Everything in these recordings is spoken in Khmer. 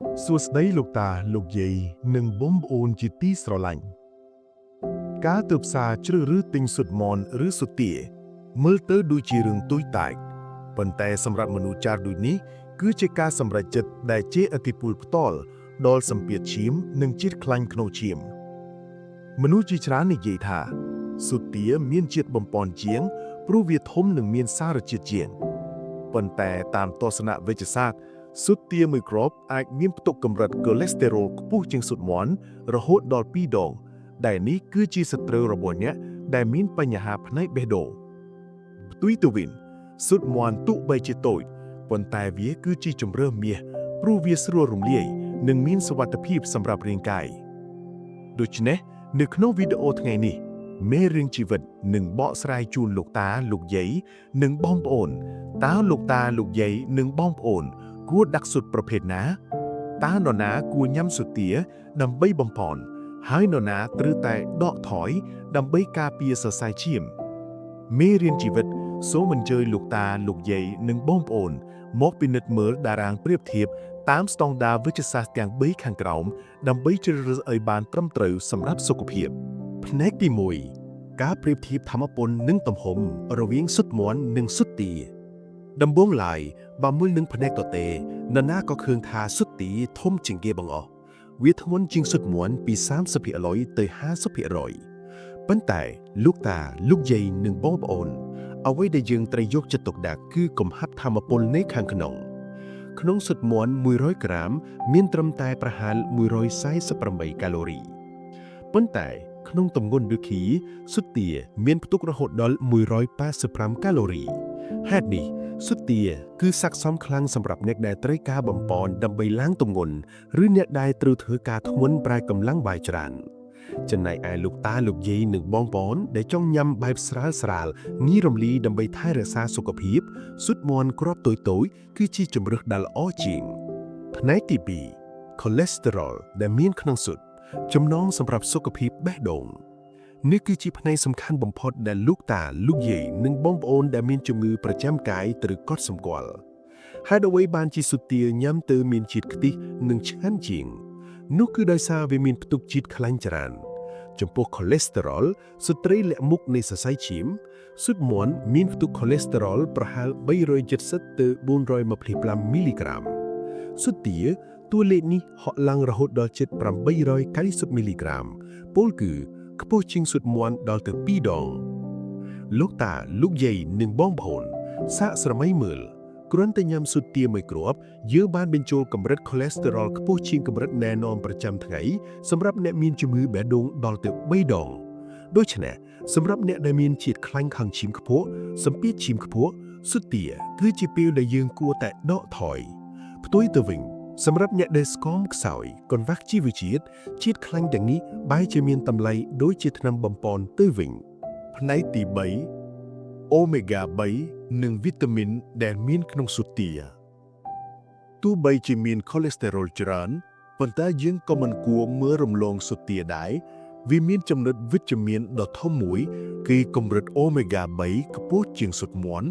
សួស្តីលោកតាលោកយាយនិងបងប្អូនជាទីស្រឡាញ់ការទៅផ្សារជ្រើសរើសទិញស៊ុតមនឬស៊ុតទាមើលទៅដូចជារឿងទុយតាចប៉ុន្តែសម្រាប់មនុស្សចាស់ដូចនេះគឺជាការសម្រេចចិត្តដែលជាឥទ្ធិពលផ្ទាល់ដល់សម្ពាធឈាមនិងជាតិខ្លាញ់ក្នុងឈាមមនុស្សជាច្រើននិយាយថាស៊ុតទាមានជាតិបំប៉នជាងព្រោះវាធំនិងមានសារជាតិជាងប៉ុន្តែតាមទស្សនវិជ្ជសាស្ត្រស៊ុតទាមួយគ្រាប់អាចមានផ្ទុកកម្រិតកូឡេស្តេរ៉ុលខ្ពស់ជាងស៊ុតមាន់រហូតដល់2ដងដែលនេះគឺជាសត្រូវរបស់អ្នកដែលមានបញ្ហាផ្នែកបេះដូងផ្ទុយទៅវិញស៊ុតមាន់ទោះបីជាតូចប៉ុន្តែវាគឺជាជម្រើសមាសព្រោះវាស្រួលរំលាយនិងមានសុវត្ថិភាពសម្រាប់រាងកាយដូច្នេះនៅក្នុងវីដេអូថ្ងៃនេះមេរៀនជីវិតនឹងបកស្រាយជូនលោកតាលោកយាយនិងបងប្អូនតើលោកតាលោកយាយនិងបងប្អូនគួរដាក់ស៊ុតប្រភេទណាតើនរណាគួរញ៉ាំស៊ុតទាដើម្បីបំផនហើយនរណាត្រូវតែដកថយដើម្បីការពារសរសៃឈាមមេរៀនជីវិតសូមអញ្ជើញលោកតាលោកយាយនិងបងប្អូនមកពិនិត្យមើលតារាងប្រៀបធៀបតាមស្តង់ដារវិទ្យាសាស្ត្រទាំង3ខាងក្រោមដើម្បីជ្រើសរើសឲ្យបានត្រឹមត្រូវសម្រាប់សុខភាពផ្នែកទី1ការប្រៀបធៀបថាមពលនិងទំហំរវាងស៊ុតមាន់និងស៊ុតទាដំបូងឡើយបើមើលនឹងផ្នែកទទេនរណាក៏ឃើញថាស៊ុតទាធំជាងគេបង្អស់វាធ្ងន់ជាងស៊ុតមាន់ពី 30% ទៅ 50% ប៉ុន្តែលោកតាលោកយាយនិងបងប្អូនអ្វីដែលយើងត្រូវយកចិត្តទុកដាក់គឺកំហាប់ថាមពលនៃខាងក្នុងស៊ុតមាន់100ក្រាមមានត្រឹមតែប្រហែល148កាឡូរីប៉ុន្តែក្នុងទម្ងន់ឬខីស៊ុតទាមានផ្ទុករហូតដល់185កាឡូរីហេតុនេះស៊ុតទាគឺស័ក្តិសមខ្លាំងសម្រាប់អ្នកដែលត្រូវការបំប៉នដើម្បីឡើងទម្ងន់ឬអ្នកដែលត្រូវធ្វើការធ្ងន់ប្រើកម្លាំងបាយច្រើនចំណែកឯលោកតាលោកយាយនិងបងប្អូនដែលចង់ញ៉ាំបែបស្រាលៗងាយរំលាយដើម្បីថែរក្សាសុខភាពស៊ុតមាន់គ្រាប់តូចៗគឺជាជម្រើសដែលល្អជាងផ្នែកទី2 cholesterol ដែលមានក្នុងស៊ុតចំណងសម្រាប់សុខភាពបេះដូងនេះគឺជាផ្នែកសំខាន់បំផុតដែលលោកតាលោកយាយនិងបងប្អូនដែលមានជំងឺប្រចាំកាយត្រូវកត់សម្គាល់ហេតុអ្វីបានជាស៊ុតទាញ៉ាំទៅមានជាតិខ្ទិះនិងឆ្ងាញ់ជាងនោះគឺដោយសារវាមានផ្ទុកជាតិខ្លាញ់ច្រើនចំពោះ cholesterol ស្ត្រីលាក់មុខនៃសរសៃឈាមស៊ុតមាន់មានផ្ទុក cholesterol ប្រហែល370ទៅ425មីលីក្រាមស៊ុតទាតួលេខនេះហក់ឡើងរហូតដល់ជិត890មីលីក្រាមពោលគឺខ្ពស់ជាងស៊ុតមាន់ដល់ទៅ2ដងលោកតាលោកយាយនិងបងប្អូនសាកស្រមៃមើលគ្រាន់តែញ៉ាំស៊ុតទាមួយគ្រាប់យើងបានបញ្ចូលកម្រិត cholesterol ខ្ពស់ជាងកម្រិតណែនាំប្រចាំថ្ងៃសម្រាប់អ្នកមានជំងឺបេះដូងដល់ទៅ3ដងដូច្នេះសម្រាប់អ្នកដែលមានជាតិខ្លាញ់ខាងឈាមខ្ពស់សម្ពាធឈាមខ្ពស់ស៊ុតទាគឺជាពេលដែលយើងគួរតែដកថយផ្ទុយទៅវិញសម្រាប់អ្នកដែលស្គមខ្សោយកង្វះជីវជាតិខ្លាញ់ទាំងនេះបែរជាមានតម្លៃដូចជាថ្នាំបំប៉នទៅវិញផ្នែកទី3 Omega 3 និងវីតាមីនដែលមានក្នុងស៊ុតទាទោះបីជាមាន cholesterol ច្រើនប៉ុន្តែយើងក៏មិនគួរមើលរំលងស៊ុតទាដែរវាមានចំណុចវិជ្ជមានដ៏ធំមួយគឺកម្រិត Omega 3 ខ្ពស់ជាងស៊ុតមាន់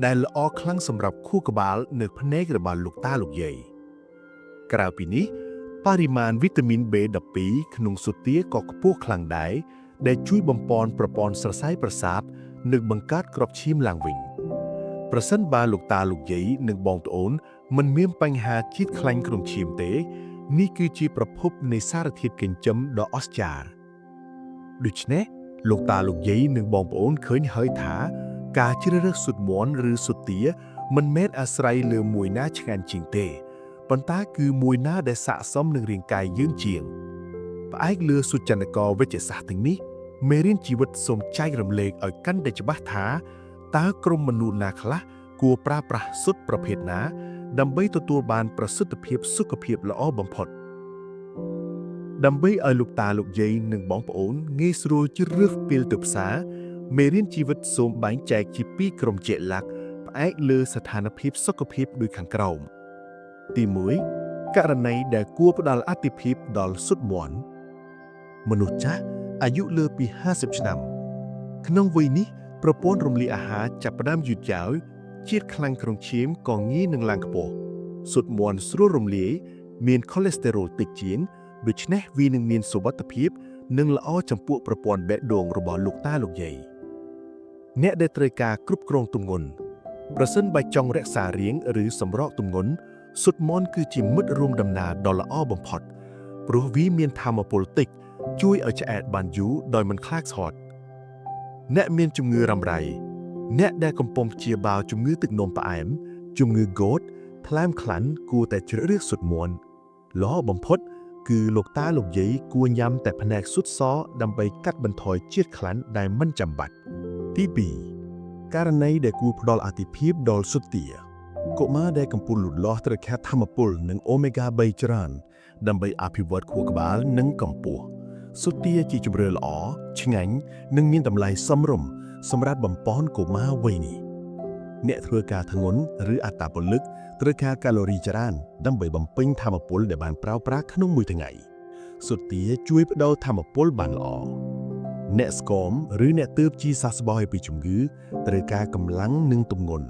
ដែលល្អខ្លាំងសម្រាប់ខួរក្បាលនៅភ្នែករបស់លោកតាលោកយាយក្រៅពីនេះបរិមាណវីតាមីន B12 ក្នុងស៊ុតទាក៏ខ្ពស់ខ្លាំងដែរដែលជួយបំប៉នប្រព័ន្ធសរសៃប្រសាទនិងបង្កើតគ្រាប់ឈាមឡើងវិញប្រសិនបើលោកតាលោកយាយនិងបងប្អូនមិនមានបញ្ហាជាតិខ្លាញ់ក្នុងឈាមទេនេះគឺជាប្រភពនៃសារធាតុចិញ្ចឹមដ៏អស្ចារ្យដូច្នេះលោកតាលោកយាយនិងបងប្អូនឃើញហើយថាការជ្រើសរើសស៊ុតមាន់ឬស៊ុតទាមិនមែនអាស្រ័យលើមួយណាឆ្ងាញ់ជាងទេប៉ុន្តែគឺមួយណាដែលស័ក្តិសមនឹងរាងកាយយើងជាងផ្អែកលើសួចនកវិទ្យាសាស្ត្រទាំងនេះមេរៀនជីវិតសូមចែករំលែកឲ្យកាន់តែច្បាស់ថាតើក្រុមមនុស្សណាខ្លះគួរប្រើប្រាស់ស៊ុតប្រភេទណាដើម្បីទទួលបានប្រសិទ្ធភាពសុខភាពល្អបំផុតដើម្បីឲ្យលោកតាលោកយាយនិងបងប្អូនងាយស្រួលជ្រើសរើសពេលទៅផ្សារមេរៀនជីវិតសូមបែងចែកជា2ក្រុមជាក់លាក់ផ្អែកលើស្ថានភាពសុខភាពដូចខាងក្រោមទី1ករណីដែលគួរផ្ដល់អាទិភាពដល់ស៊ុតមាន់មនុស្សចាស់អាយុលើពី50ឆ្នាំក្នុងវ័យនេះប្រព័ន្ធរំលាយអាហារចាប់ផ្ដើមយឺតយ៉ាវជាតិខ្លាញ់ក្នុងឈាមក៏ងាយនឹងឡើងខ្ពស់ស៊ុតមាន់ស្រួលរំលាយ មានខូលេស្តេរ៉ុលតិចជាងដូច្នេះវានឹងមានសុវត្ថិភាពនិងល្អចំពោះប្រព័ន្ធបេះដូងរបស់លោកតាលោកយាយអ្នកដែលត្រូវការគ្រប់គ្រងទម្ងន់ប្រសិនបើចង់រក្សារាងឬសម្រកទម្ងន់ស៊ុតម៉នគឺជាមិត្តរួមដំណើរដ៏ល្អបំផុតព្រោះវាមានថាមពលតិចជួយឲ្យឆ្អែតបានយូរដោយមិនខ្លាចស្ហត់អ្នកមានជំងឺរ៉ាំរ៉ៃអ្នកដែលកំពុងព្យាបាលជំងឺទឹកនោមផ្អែមជំងឺហ្គតថ្លើមខ្លាំងគួរតែជ្រើសរើសស៊ុតម៉នល្អបំផុតគឺលោកតាលោកយាយគួរញ៉ាំតែផ្នែកស៊ុតសដើម្បីកាត់បន្ថយជាតិខ្លាញ់ដែលមិនចាំបាច់ទី2ករណីដែលគួរផ្ដល់អាទិភាពដល់ស៊ុតទាកុមារដែលកំពុងលូតលាស់ត្រូវការថាមពលនិងអូមេហ្គា3ច្រើនដើម្បីអភិវឌ្ឍខួរក្បាលនិងកម្ពស់ស៊ុតទាជាជម្រើសល្អឆ្ងាញ់និងមានតម្លៃសមរម្យសម្រាប់បំប៉នកុមារវ័យនេះអ្នកធ្វើការធ្ងន់ឬអត្តពលិកត្រូវការកាឡូរីច្រើនដើម្បីបំពេញថាមពលដែលបានប្រើប្រាស់ក្នុងមួយថ្ងៃស៊ុតទាជួយផ្ដល់ថាមពលបានល្អអ្នកស្គមឬអ្នកទើបជាសះស្បើយពីជំងឺត្រូវការកម្លាំងនិងទម្ងន់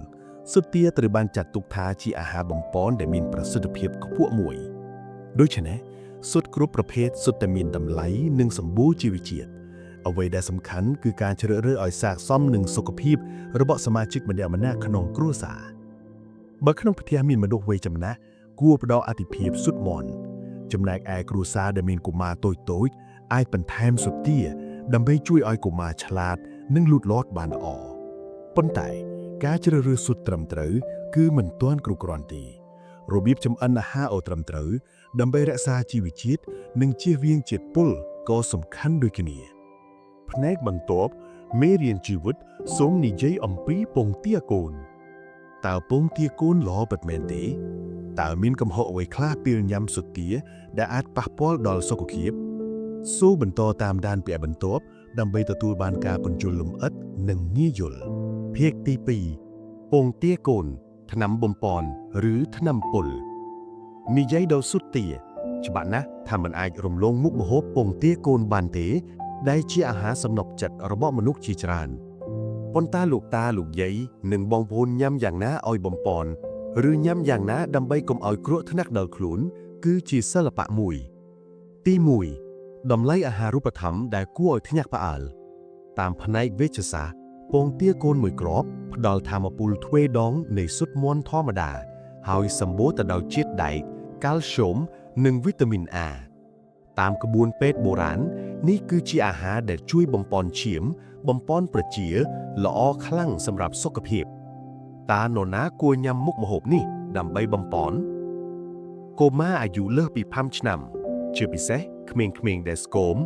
ស៊ុតទាត្រូវបានចាត់ទុកថាជាអាហារបំប៉នដែលមានប្រសិទ្ធភាពខ្ពស់មួយដូច្នេះស៊ុតគ្រប់ប្រភេទសុទ្ធតែមានតម្លៃនិងសម្បូរជីវជាតិអ្វីដែលសំខាន់គឺការជ្រើសរើសឲ្យស័ក្តិសមនឹងសុខភាពរបស់សមាជិកម្នាក់ៗក្នុងគ្រួសារបើក្នុងផ្ទះមានមនុស្សវ័យចំណាស់គួរផ្ដល់អាទិភាពស៊ុតម៉នចំណែកឯគ្រួសារដែលមានកុមារតូចៗអាចបន្ថែមស៊ុតទាដើម្បីជួយឲ្យកុមារឆ្លាតនិងលូតលាស់បានល្អប៉ុន្តែការជ្រើសរើសស៊ុតត្រឹមត្រូវគឺមិនទាន់គ្រប់គ្រាន់ទេរបៀបចម្អិនអាហារឲ្យត្រឹមត្រូវដើម្បីរក្សាជីវជាតិនិងជៀសវាងជាតិពុលក៏សំខាន់ដូចគ្នាផ្នែកបន្ទាប់មេរៀនជីវិតសូមនិយាយអំពីពងទាកូនតើពងទាកូនល្អពិតមែនទេតើមានកំហុសអ្វីខ្លះពេលញ៉ាំស៊ុតទាដែលអាចប៉ះពាល់ដល់សុខភាពសូមបន្តតាមដានពាក្យបន្ទាប់ដើម្បីទទួលបានការពន្យល់លម្អិតនិងងាយយល់ភាគទី2ពងទាកូនថ្នាំបំប៉នឬថ្នាំពុលនិយាយដល់ស៊ុតទាច្បាស់ណាស់ថាมันអាចរំលងមុខម្ហូបពងទាកូនបានទេដែលជាអាហារសំណប់ចិត្តរបស់មនុស្សជាច្រើនប៉ុន្តែលោកតាលោកយាយនិងបងប្អូនញ៉ាំយ៉ាងណាឲ្យបំប៉នឬញ៉ាំយ៉ាងណាដើម្បីកុំឲ្យគ្រោះថ្នាក់ដល់ខ្លួនគឺជាសិល្បៈមួយទី1តម្លៃអាហារូបត្ថម្ភដែលគួរឲ្យភ្ញាក់ផ្អើលតាមផ្នែកវេជ្ជសាស្ត្រពងទាកូនមួយគ្រាប់ផ្ដល់ថាមពលទ្វេដងនៃស៊ុតម៉នធម្មតាហើយសម្បូរទៅដោយជាតិដែកកាល់ស្យូមនិងវីតាមីន A តាមក្បួនពេទ្យបុរាណនេះគឺជាអាហារដែលជួយបំប៉នឈាមបំប៉នប្រជាល្អខ្លាំងសម្រាប់សុខភាពតើនរណាគួរញ៉ាំមុខម្ហូបនេះដើម្បីបំប៉នកុមារអាយុលើសពី5ឆ្នាំជាពិសេសក្មេងៗដែលស្គម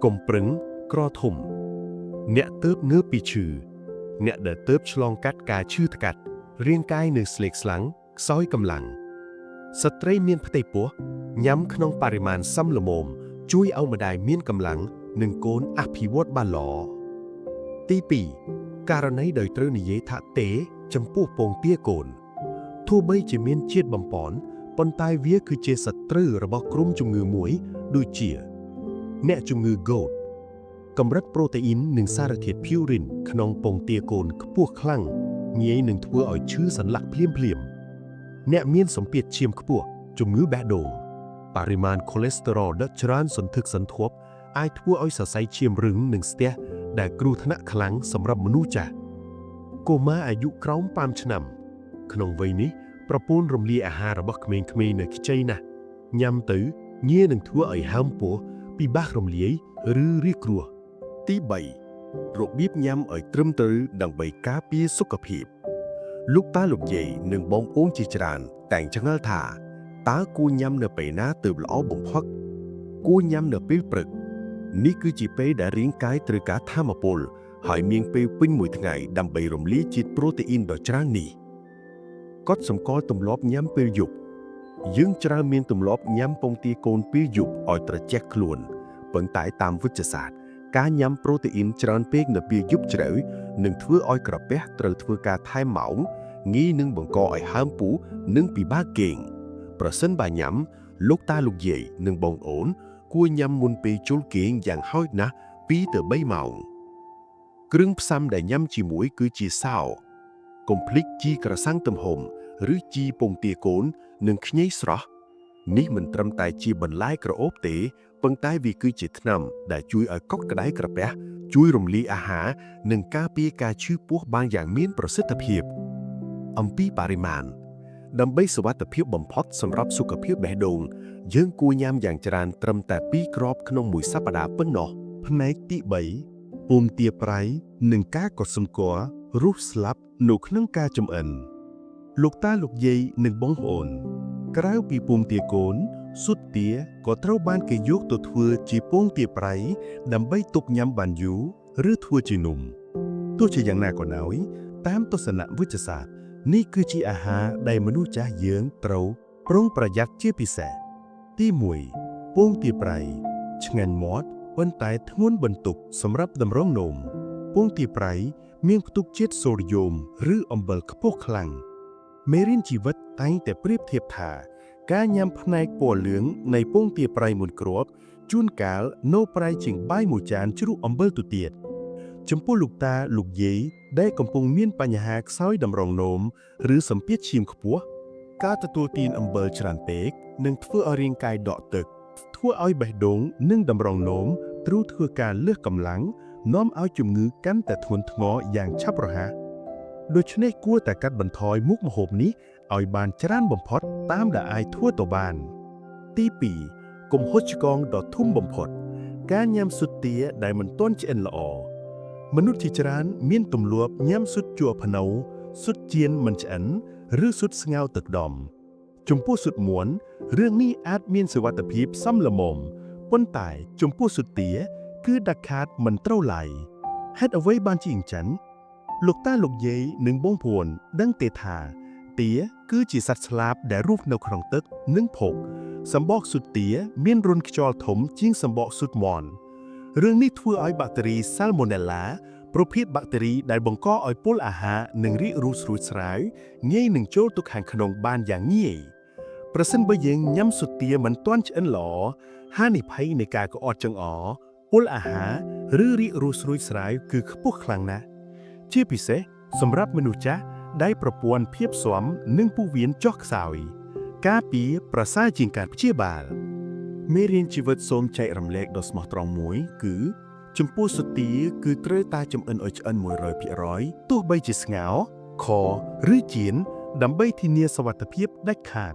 កុំប្រឹងក្រធំអ្នកទើបងើបពីឈឺអ្នកដែលទើបឆ្លងកាត់ការឈឺថ្កាត់រាងកាយនៅស្លេកស្លាំងខ្សោយកម្លាំងស្ត្រីមានផ្ទៃពោះញ៉ាំក្នុងបរិមាណសមល្មមជួយឲ្យម្ដាយមានកម្លាំងនិងកូនអភិវឌ្ឍបានល្អទី2ករណីដោយត្រូវនិយាយថាទេចំពោះពងទាកូនទោះបីជាមានជាតិបំប៉នប៉ុន្តែវាគឺជាសត្រូវរបស់ក្រុមជំងឺមួយដូចជាអ្នកជំងឺ GOUT កម្រិតប្រូតេអ៊ីននិងសារធាតុភូរីនក្នុងពងទាកូនខ្ពស់ខ្លាំងងាយនឹងធ្វើឲ្យឈឺសន្លាក់ភ្លាមអ្នកមានសម្ពាធឈាមខ្ពស់ជំងឺបេះដូងបរិមាណខូលេស្តេរ៉ុលដ៏ច្រើនសន្ធឹកសន្ធាប់អាចធ្វើឲ្យសរសៃឈាមរឹងនិងស្ទះដែលគ្រោះថ្នាក់ខ្លាំងសម្រាប់មនុស្សចាស់កុមារអាយុក្រោម5ឆ្នាំក្នុងវ័យនេះប្រព័ន្ធរំលាយអាហាររបស់ក្មេងៗនៅខ្ចីណាស់ញ៉ាំទៅងាយនឹងធ្វើឲ្យហើមពោះពិបាករំលាយឬរាគគ្រោះទី3របៀបញ៉ាំឲ្យត្រឹមត្រូវដើម្បីការពារសុខភាពលោកតាលោកយាយនិងបងប្អូនជាច្រើនតែងឆ្ងល់ថាតើគួរញ៉ាំនៅពេលណាទើបល្អបំផុតគួរញ៉ាំនៅពេលព្រឹកនេះគឺជាពេលដែលរាងកាយត្រូវការថាមពលហើយមានពេលពេញមួយថ្ងៃដើម្បីរំលាយជាតិប្រូតេអ៊ីនដ៏ច្រើននេះកត់សម្គាល់ទម្លាប់ញ៉ាំពេលយប់យើងច្រើនមានទម្លាប់ញ៉ាំពងទាកូនពេលយប់ឲ្យត្រជាក់ខ្លួនប៉ុន្តែតាមវិទ្យាសាស្ត្រការញ៉ាំប្រូតេអ៊ីនច្រើនពេកនៅពេលយប់ជ្រៅនឹងធ្វើឲ្យក្រពះត្រូវធ្វើការថែមម៉ោងងាយនឹងបង្កឲ្យហើមពូនិងពិបាកគេងប្រសិនបើញ៉ាំលោកតាលោកយាយនិងបងប្អូនគួរញ៉ាំមុនពេលចូលគេងយ៉ាងហោចណាស់2ទៅ3ម៉ោងគ្រឿងផ្សំដែលញ៉ាំជាមួយគឺជាសោកុំភ្លេចជីក្រសាំងទំហំឬជីពងទាកូននិងខ្ញីស្រស់ នេះមិនត្រឹមតែជាបន្លែក្រអូបទេប៉ុន្តែវាគឺជាថ្នាំដែលជួយឲ្យកក់ក្ដៅក្រពះជួយរំលាយអាហារនិងការពារការឈឺពោះបានយ៉ាងមានប្រសិទ្ធភាពអំពីបរិមាណដើម្បីសុវត្ថិភាពបំផុតសម្រាប់សុខភាពបេះដូងយើងគួរញ៉ាំយ៉ាងច្រើនត្រឹមតែ2គ្រាប់ក្នុងមួយសប្តាហ៍ប៉ុណ្ណោះផ្នែកទី3ពុម្ពទាប្រៃនិងការកត់សម្គាល់រស់ស្លាប់នៅក្នុងការចម្អិនលោកតាលោកយាយនិងបងប្អូនក្រៅពីពុម្ពទាកូនស៊ុតទាក៏ត្រូវបានគេយកទៅធ្វើជាពងទាប្រៃដើម្បីទុកញ៉ាំបានយូរឬធ្វើជានំទោះជាយ៉ាងណាក៏ដោយតាមទស្សនវិទ្យាសាស្ត្រនេះគឺជាអាហារដែលមនុស្សចាស់យើងត្រូវប្រុងប្រយ័ត្នជាពិសេសទី1ពងទាប្រៃឆ្ងាញ់មាត់ប៉ុន្តែធ្ងន់បន្ទុកសម្រាប់តម្រង់នោមពងទាប្រៃមានផ្ទុកជាតិសូដ្យូមឬអំបិលខ្ពស់ខ្លាំងមេរៀនជីវិតតែងតែប្រៀបធៀបថាការញ៉ាំផ្នែកពណ៌លឿងនៃពងទាប្រៃមួយគ្រាប់ជួនកាលនៅប្រៃជាងបាយមួយចានជ្រក់អំបិលទៅទៀតចំពោះលោកតាលោកយាយដែលកំពុងមានបញ្ហាខ្សោយតម្រងនោមឬសម្ពាធឈាមខ្ពស់ការទទួលទានអំបិលច្រើនពេកនឹងធ្វើឲ្យរាងកាយដក់ទឹកធ្វើឲ្យបេះដូងនិងតម្រងនោមត្រូវធ្វើការលើសកម្លាំងនាំឲ្យជំងឺកាន់តែធ្ងន់ធ្ងរយ៉ាងឆាប់រហ័សដូច្នេះគួរតែកាត់បន្ថយមុខម្ហូបនេះឲ្យបានច្រើនបំផុតតាមដែលអាចធ្វើទៅបានទី2កុំហុចឆ្កងដ៏ធំបំផុតការញ៉ាំស៊ុតទាដែលមិនទាន់ឆ្អិនល្អមនុស្សជាច្រើនមានទម្លាប់ញ៉ាំស៊ុតជក់ភ្នៅស៊ុតចៀនមិនឆ្អិនឬស៊ុតស្ងោរទឹកដំចំពោះស៊ុតមួនរឿងនេះអាចមានសុវត្ថិភាពសមល្មមប៉ុន្តែចំពោះស៊ុតទាគឺដាច់ខាតមិនត្រូវឡើយហេតុអ្វីបានជាអញ្ចឹងលោកតាលោកយាយនិងបងប្អូនដឹងទេថាទាគឺជាសត្វស្លាបដែលរស់នៅក្នុងទឹកនិងភពសម្បកស៊ុតទាមានរន្ធខ្យល់ធំជាងសម្បកស៊ុតមាន់រឿងនេះធ្វើឲ្យបាក់តេរី Salmonella ប្រភេទបាក់តេរីដែលបង្កឲ្យពុលអាហារនិងរាគរូសស្រួចស្រាវងាយនឹងចូលទៅខាងក្នុងបានយ៉ាងងាយប្រសិនបើយើងញ៉ាំស៊ុតទាមិនទាន់ឆ្អិនល្អហានិភ័យនៃការក្អកចង្អុលពុលអាហារឬរាគរូសស្រួចស្រាវគឺខ្ពស់ខ្លាំងណាស់ជាពិសេសសម្រាប់មនុស្សចាស់ដែលប្រព័ន្ធភាពស៊ាំនិងពោះវៀនចុះខ្សោយការពារប្រសើរជាងការព្យាបាលមេរៀនជីវិតសូមចែករំលែកដ៏ស្មោះត្រង់មួយគឺចំពោះស៊ុតទាគឺត្រូវតែចម្អិនឲ្យឆ្អិន 100% ទោះបីជាស្ងោរខឬចៀនដើម្បីធានាសុវត្ថិភាពដាច់ខាត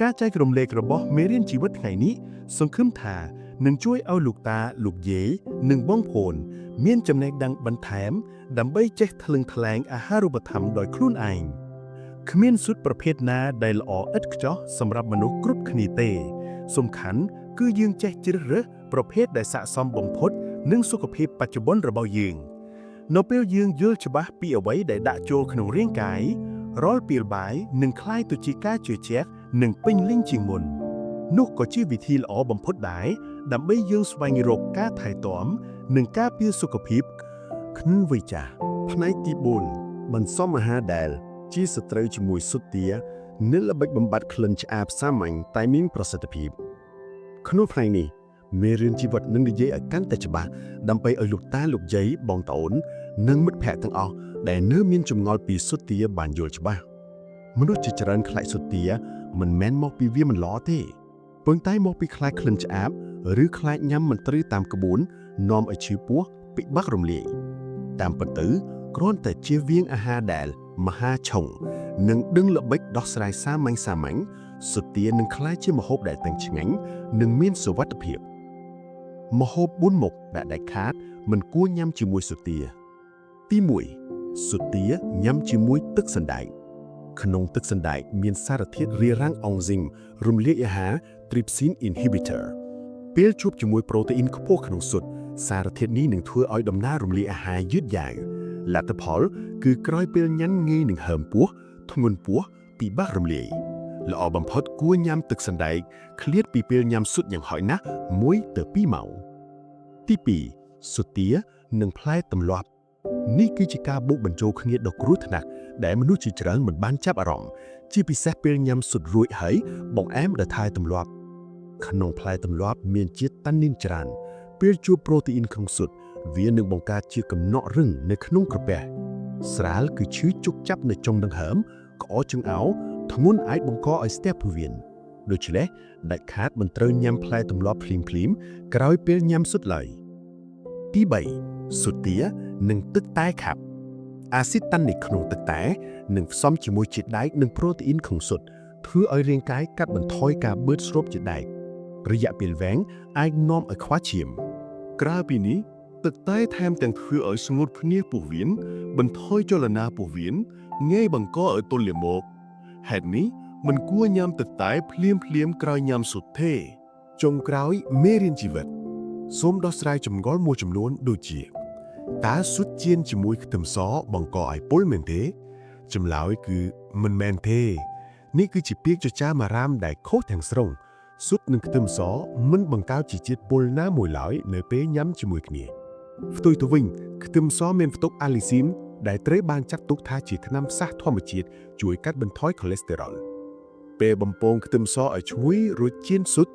ការចែករំលែករបស់មេរៀនជីវិតថ្ងៃនេះសង្ឃឹមថានឹងជួយឲ្យលោកតាលោកយាយនិងបងប្អូនមានចំណេះដឹងបន្ថែមដើម្បីចេះថ្លឹងថ្លែងអាហារូបត្ថម្ភដោយខ្លួនឯងគ្មានស៊ុតប្រភេទណាដែលល្អឥតខ្ចោះសម្រាប់មនុស្សគ្រប់គ្នាទេសំខាន់គឺយើងចេះជ្រើសរើសប្រភេទដែលស័ក្តិសមបំផុតនឹងសុខភាពបច្ចុប្បន្នរបស់យើងនៅពេលយើងយល់ច្បាស់ពីអ្វីដែលដាក់ចូលក្នុងរាងកាយរាល់ពេលបាយនឹងคล้ายទៅជាការជឿជាក់និងពេញលេញជាងមុននោះក៏ជាវិធីល្អបំផុតដែរដើម្បីយើងស្វែងរកការថែទាំនិងការពារសុខភាពក្នុងវ័យចាស់ផ្នែកទី4បន្សំអាហារដែលជាសត្រូវជាមួយស៊ុតទានិងល្បិចបំបត្តិក្លិនឆ្អាបសាមញ្ញតែមានប្រសិទ្ធភាពក្នុងផ្នែកនេះមេរៀនជីវិតនឹងនិយាយឲ្យកាន់តែច្បាស់ដើម្បីឲ្យលោកតាលោកយាយបងប្អូននិងមិត្តភ័ក្តិទាំងអស់ដែលនៅមានចម្ងល់ពីស៊ុតទាបានយល់ច្បាស់មនុស្សជាច្រើនខ្លាចស៊ុតទាមិនមែនមកពីវាមិនល្អទេប៉ុន្តែមកពីខ្លាចក្លិនឆ្អាបឬខ្លាចញ៉ាំមិនត្រូវតាមក្បួននាំឲ្យឈឺពោះពិបាករំលាយតាមពិតទៅគ្រាន់តែជៀសវាងអាហារដែលមហាឆុងនិងដឹងល្បិចដោះស្រាយសាមញ្ញស៊ុតទានឹងក្លាយជាម្ហូបដែលទាំងឆ្ងាញ់និងមានសុវត្ថិភាពម្ហូប4មុខដែលដាច់ខាតមិនគួរញ៉ាំជាមួយស៊ុតទាទី1ស៊ុតទាញ៉ាំជាមួយទឹកសណ្តែកក្នុងទឹកសណ្តែកមានសារធាតុរារាំងអង់ស៊ីមរំលាយអាហារ trypsin inhibitor ពេលជួបជាមួយប្រូតេអ៊ីនខ្ពស់ក្នុងស៊ុតសារធាតុនេះនឹងធ្វើឲ្យដំណើររំលាយអាហារយឺតយ៉ាវលទ្ធផលគឺក្រោយពេលញ៉ាំងាយនឹងហើមពោះធ្ងន់ពោះពិបាករំលាយល្អបំផុតគួរញ៉ាំទឹកសណ្តែកឃ្លាតពីពេលញ៉ាំស៊ុតយ៉ាងហោចណាស់1ទៅ2ម៉ោងទី2ស៊ុតទានិងផ្លែទម្លាប់នេះគឺជាការបូកបញ្ចូលគ្នាដ៏គ្រោះថ្នាក់ដែលមនុស្សជាច្រើនមិនបានចាប់អារម្មណ៍ជាពិសេសពេលញ៉ាំស៊ុតរួចហើយបង្អែមដោយថែទម្លាប់ក្នុងផ្លែទម្លាប់មានជាតិតានីនច្រើនពេលជួបប្រូតេអ៊ីនក្នុងស៊ុតវានឹងបង្កើតជាកំណករឹងនៅក្នុងក្រពះស្រាលគឺឈឺជុកចាប់នៅចុងដង្ហើមក្អកចង្អោរធ្ងន់អាចបង្កឲ្យស្ទះពោះវៀន ដូច្នេះដាច់ខាតមិនត្រូវញ៉ាំផ្លែទម្លាប់ភ្លាមៗក្រោយពេលញ៉ាំស៊ុតឡើយទី3ស៊ុតទានិងទឹកតែខាប់អាស៊ីតតានិកក្នុងទឹកតែនឹងផ្សំជាមួយជាតិដែកនិងប្រូតេអ៊ីនក្នុងស៊ុតធ្វើឲ្យរាងកាយកាត់បន្ថយការបឺតស្រូបជាតិដែករយៈពេលវែងអាចនាំឲ្យខ្វះឈាមក្រៅពីនេះទឹកតែថែមទាំងធ្វើឲ្យស្ងួតភ្នាពោះវៀនបន្ថយចលនាពោះវៀនងាយបង្កឲ្យទល់លាមកហេតុនេះមិនគួរញ៉ាំទឹកតែភ្លាមក្រោយញ៉ាំស៊ុតទេចុងក្រោយមេរៀនជីវិតសូមដោះស្រាយចម្ងល់មួយចំនួនដូចជាតើស៊ុតចៀនជាមួយខ្ទឹមសបង្កឲ្យពុលមែនទេចម្លើយគឺមិនមែនទេនេះគឺជាពាក្យចចាមអារាមដែលខុសទាំងស្រុងស៊ុតនិងខ្ទឹមសមិនបង្កើតជាជាតិពុលណាមួយឡើយនៅពេលញ៉ាំជាមួយគ្នាផ្ទុយទៅវិញខ្ទឹមសមានផ្ទុកអាលីស៊ីនដែលត្រូវបានចាត់ទុកថាជាថ្នាំផ្សះធម្មជាតិជួយកាត់បន្ថយខូលេស្តេរ៉ុលពេលបំពងខ្ទឹមសឲ្យឈ្ងុយរួចចៀនស៊ុត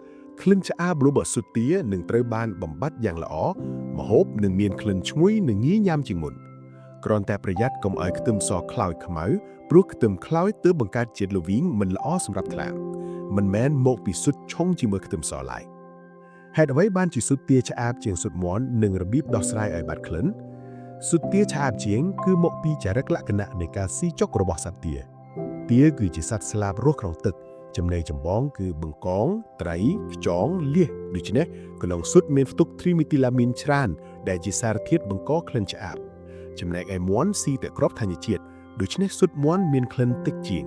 ក្លិនឆ្អាបរបស់ស៊ុតទានឹងត្រូវបានបំបត្តិយ៉ាងល្អម្ហូបនឹងមានក្លិនឈ្ងុយនិងងាយញ៉ាំជាងមុនគ្រាន់តែប្រយ័ត្នកុំឲ្យខ្ទឹមសខ្លោចខ្មៅព្រោះខ្ទឹមខ្លោចទើបបង្កើតជាតិល្វីងមិនល្អសម្រាប់ថ្លើមមិនមែនមកពីស៊ុតឆុងជាមួយខ្ទឹមសឡើយហេតុអ្វីបានជាស៊ុតទាឆ្អាបជាងស៊ុតមាន់និងរបៀបដោះស្រាយឲ្យបាត់ក្លិនស៊ុតទាឆ្អាបជាងគឺមកពីចរិតលក្ខណៈនៃការស៊ីចុករបស់សត្វទាគឺជាសត្វស្លាបរស់ក្នុងទឹកចំណីចម្បងគឺបង្កងត្រីខ្យងលៀសដូច្នេះក្នុងស៊ុតមានផ្ទុកទ្រីមេទីឡាមីនច្រើនដែលជាសារធាតុបង្កក្លិនឆ្អាបចំណែកឯមាន់ស៊ីតែគ្រាប់ធញ្ញជាតិដូច្នេះស៊ុតមាន់មានក្លិនតិចជាង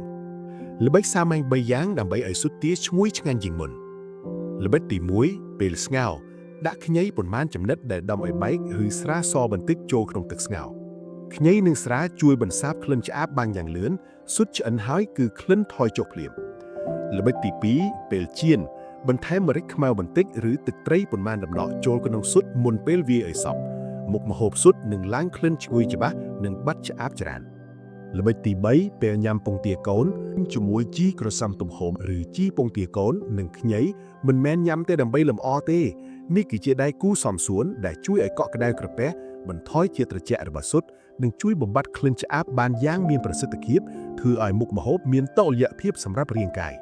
ល្បិចសាមញ្ញ3យ៉ាងដើម្បីឲ្យស៊ុតទាឈ្ងុយឆ្ងាញ់ជាងមុនល្បិចទី1ពេលស្ងោរដាក់ខ្ញីប៉ុន្មានចំណិតដែលដំឲ្យបែកឬស្រាសបន្តិចចូលក្នុងទឹកស្ងោរខ្ញីនិងស្រាជួយបន្សាបក្លិនឆ្អាបបានយ៉ាងលឿនស៊ុតឆ្អិនហើយគឺក្លិនថយចុះភ្លាមល្បិចទី2ពេលចៀនបន្ថែមម្រេចខ្មៅបន្តិចឬទឹកត្រីប៉ុន្មានដំណក់ចូលក្នុងស៊ុតមុនពេលវាយឲ្យសព្វមុខម្ហូបស៊ុតនឹងឡើងក្លិនឈ្ងុយច្បាស់និងបាត់ឆ្អាបច្រើនល្បិចទី3ពេលញ៉ាំពងទាកូនជាមួយជីក្រសាំទំហំឬជីពងទាកូននិងខ្ញីមិនមែនញ៉ាំតែដើម្បីលម្អទេនេះគឺជាដៃគូសមសួនដែលជួយឲ្យកក់ក្ដៅក្រពះបន្ថយជាតិត្រជាក់របស់ស៊ុតនិងជួយបំបត្តិក្លិនឆ្អាបបានយ៉ាងមានប្រសិទ្ធភាពធ្វើឲ្យមុខម្ហូបមានតុល្យភាពសម្រាប់រាងកាយ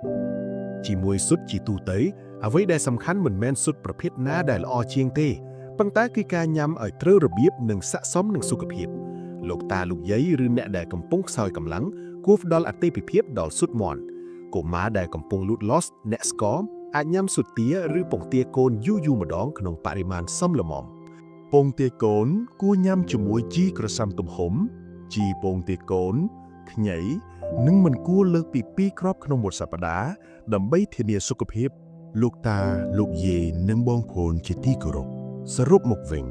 ជាមួយស៊ុតជាទូទៅអ្វីដែលសំខាន់មិនមែនស៊ុតប្រភេទណាដែលល្អជាងទេប៉ុន្តែគឺការញ៉ាំឲ្យត្រូវរបៀបនិងស័ក្តិសមនឹងសុខភាពលោកតាលោកយាយឬអ្នកដែលកំពុងខ្សោយកម្លាំងគួរផ្ដល់អាទិភាពដល់ស៊ុតមាន់កុមារដែលកំពុងលូតលាស់អ្នកស្គមអាចញ៉ាំស៊ុតទាឬពងទាកូនយូរម្ដងក្នុងបរិមាណសមល្មមពងទាកូនគួរញ៉ាំជាមួយជីក្រសាំទំហំជីពងទាកូនខ្ញីនិងមិនគួរលើសពី2គ្រាប់ក្នុងមួយសប្តាហ៍ដើម្បីធានាសុខភាពលោកតាលោកយាយនិងបងប្អូនជាទីគោរពសរុបមកវិញ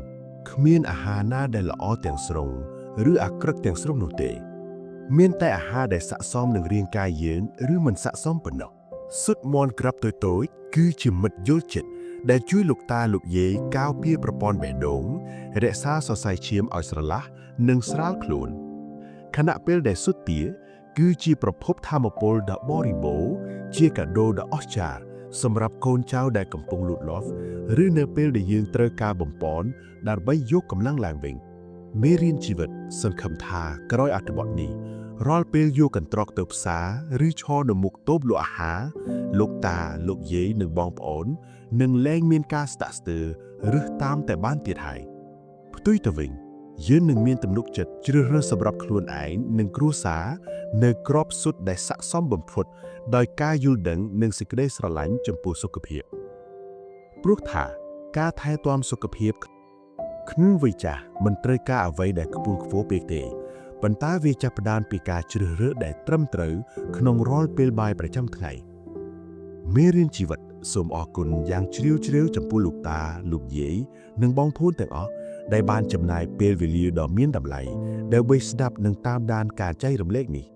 គ្មានអាហារណាដែលល្អទាំងស្រុងឬអាក្រក់ទាំងស្រុងនោះទេមានតែអាហារដែលស័ក្តិសមនឹងរាងកាយយើងឬមិនស័ក្តិសមប៉ុណ្ណោះស៊ុតមាន់ក្រាប់តូចៗគឺជាមិត្តយល់ចិត្តដែលជួយលោកតាលោកយាយការពារប្រព័ន្ធបេះដូងរក្សាសរសៃឈាមឲ្យស្រឡះនិងស្រាលខ្លួនខណៈពេលដែលស៊ុតទាគឺជាប្រភពថាមពលដ៏បរិបូរណ៍ជាកាដូដ៏អស្ចារ្យសម្រាប់កូនចៅដែលកំពុងលូតលាស់ឬនៅពេលដែលយើងត្រូវការបំពន់ដើម្បីយកកម្លាំងឡើងវិញមេរៀនជីវិតសង្ឃឹមថាក្រោយអត្ថបទនេះរាល់ពេលយកកន្ត្រកទៅផ្សារឬឈរនៅមុខតូបលក់អាហារលោកតាលោកយាយនិងបងប្អូននឹងលែងមានការស្តាក់ស្ទើរឬតាមតែបានទៀតហើយផ្ទុយទៅវិញយើងនឹងមានទំនុកចិត្តជ្រើសរើសសម្រាប់ខ្លួនឯងនិងគ្រួសារនៅក្របស៊ុតដែលស័ក្តិសមបំផុតដោយការយល់ដឹងនិងសេចក្តីស្រឡាញ់ចំពោះសុខភាពព្រោះថាការថែទាំសុខភាពក្នុងវ័យចាស់មិនត្រូវការអ្វីដែលខ្ពង់ខ្ពស់ពេកទេប៉ុន្តែវាចាប់ផ្ដើមពីការជ្រើសរើសដែលត្រឹមត្រូវក្នុងរាល់ពេលបាយប្រចាំថ្ងៃមេរៀនជីវិតសូមអរគុណយ៉ាងជ្រាលជ្រៅចំពោះលោកតាលោកយាយនិងបងប្អូនទាំងអស់ដែលបានចំណាយពេលវេលាដ៏មានតម្លៃដើម្បីស្ដាប់និងតាមដានការចែករំលែកនេះ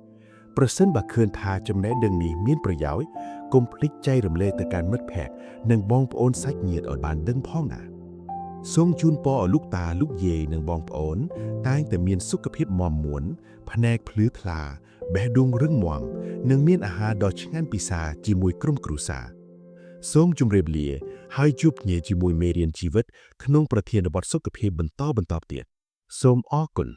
ប្រសិនបើឃើញថាចំណេះដឹងនេះមានប្រយោជន៍កុំភ្លេចចែករំលែកទៅកាន់មិត្តភក្តិនិងបងប្អូនសាច់ញាតិឲ្យបានដឹងផងណាសូមជូនពរឲ្យលោកតាលោកយាយនិងបងប្អូនតែងតែមានសុខភាពមាំមួនភ្នែកភ្លឺថ្លាបេះដូងរឹងមាំនិងមានអាហារដ៏ឆ្ងាញ់ពិសាជាមួយក្រុមគ្រួសារសូមជម្រាបលាហើយជួបគ្នាជាមួយមេរៀនជីវិតក្នុងប្រធានបទសុខភាពបន្តទៀតសូមអរគុណ